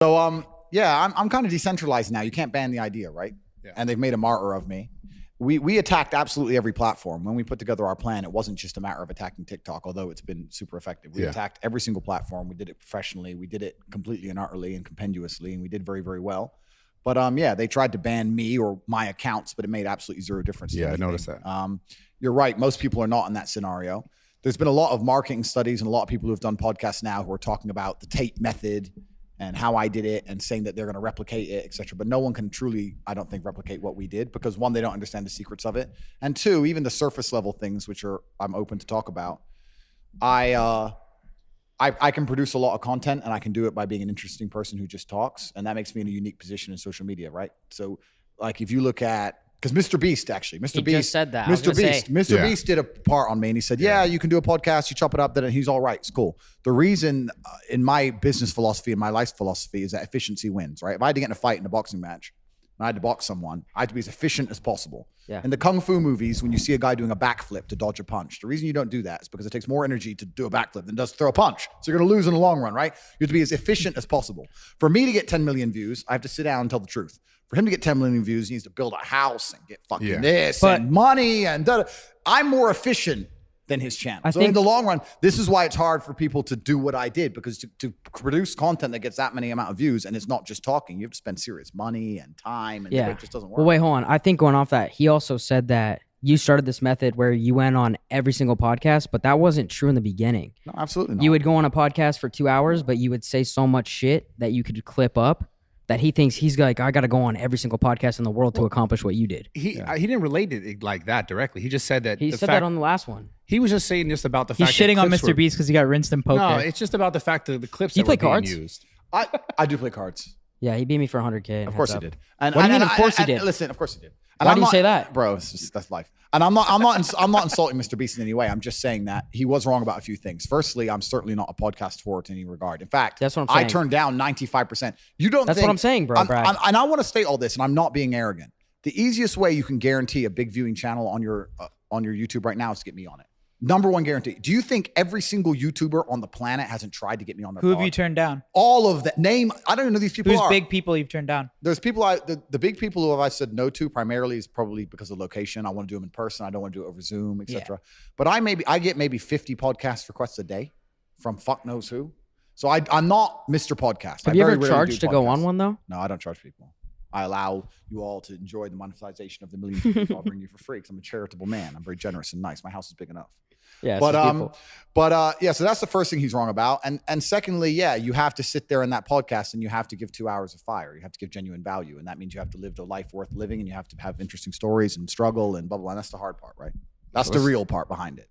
So yeah, I'm kind of decentralized now. You can't ban the idea, right? Yeah. And they've made a martyr of me. We attacked absolutely every platform. When we put together our plan, it wasn't just a matter of attacking TikTok, although it's been super effective. We attacked every single platform. We did it professionally. We did it completely and utterly and compendiously, and we did very, very well. But yeah, they tried to ban me or my accounts, but it made absolutely zero difference. Yeah, I noticed that. You're right. Most people are not in that scenario. There's been a lot of marketing studies and a lot of people who have done podcasts now who are talking about the Tate method and how I did it and saying that they're going to replicate it, et cetera. But no one can truly, I don't think, replicate what we did because one, they don't understand the secrets of it. And two, even the surface level things, which I'm open to talk about. I can produce a lot of content and I can do it by being an interesting person who just talks. And that makes me in a unique position in social media, right? So like if you look at, because Mr. Beast actually, Mr. Beast just said that. Mr. Beast did a part on me and he said, yeah, you can do a podcast, you chop it up, then he's all right, it's cool. The reason in my business philosophy and my life philosophy is that efficiency wins, right? If I had to get in a fight in a boxing match, and I had to box someone, I had to be as efficient as possible. Yeah. In the Kung Fu movies, when you see a guy doing a backflip to dodge a punch, the reason you don't do that is because it takes more energy to do a backflip than does throw a punch. So you're going to lose in the long run, right? You have to be as efficient as possible. For me to get 10 million views, I have to sit down and tell the truth. For him to get 10 million views, he needs to build a house and get fucking this and money and da-da. I'm more efficient than his channel. So in the long run, this is why it's hard for people to do what I did, because to produce content that gets that many amount of views and it's not just talking, you have to spend serious money and time and it just doesn't work. Well, wait, hold on. I think going off that, he also said that you started this method where you went on every single podcast, but that wasn't true in the beginning. No, absolutely not. You would go on a podcast for 2 hours, but you would say so much shit that you could clip up that he thinks he's like, I got to go on every single podcast in the world to accomplish what you did. He didn't relate it like that directly. He just said that. He said that on the last one. He was just saying just about the He's fact shitting that on Mr. Beast because he got rinsed in poker. No, it's just about the fact that the clips You that play were being cards? used. I do play cards. Yeah, he beat me for 100K. Of course he did. And, What do you mean, of course he did? Listen, of course he did. And Why do you say that? Bro, that's life. And I'm not insulting Mr. Beast in any way. I'm just saying that he was wrong about a few things. Firstly, I'm certainly not a podcast whore in any regard. In fact, that's what I'm saying. I turned down 95%. That's what I'm saying, bro, Brad. And I want to state all this, and I'm not being arrogant. The easiest way you can guarantee a big viewing channel on your YouTube right now is to get me on it. Number one guarantee. Do you think every single YouTuber on the planet hasn't tried to get me on their Who pod? have you turned down? All of that. Name, I don't even know these people Who's are. big people you've turned down? There's people, the big people who I said no to primarily is probably because of location. I want to do them in person. I don't want to do it over Zoom, etc. But I get maybe 50 podcast requests a day from fuck knows who. So I'm not Mr. Podcast. Have you ever charged to go on one though? No, I don't charge people. I allow you all to enjoy the monetization of the millions of people offering you for free because I'm a charitable man. I'm very generous and nice. My house is big enough. Yeah, yeah, so that's the first thing he's wrong about. And secondly, yeah, you have to sit there in that podcast and you have to give 2 hours of fire. You have to give genuine value. And that means you have to live a life worth living and you have to have interesting stories and struggle and blah, blah, blah. And that's the hard part, right? That's the real part behind it.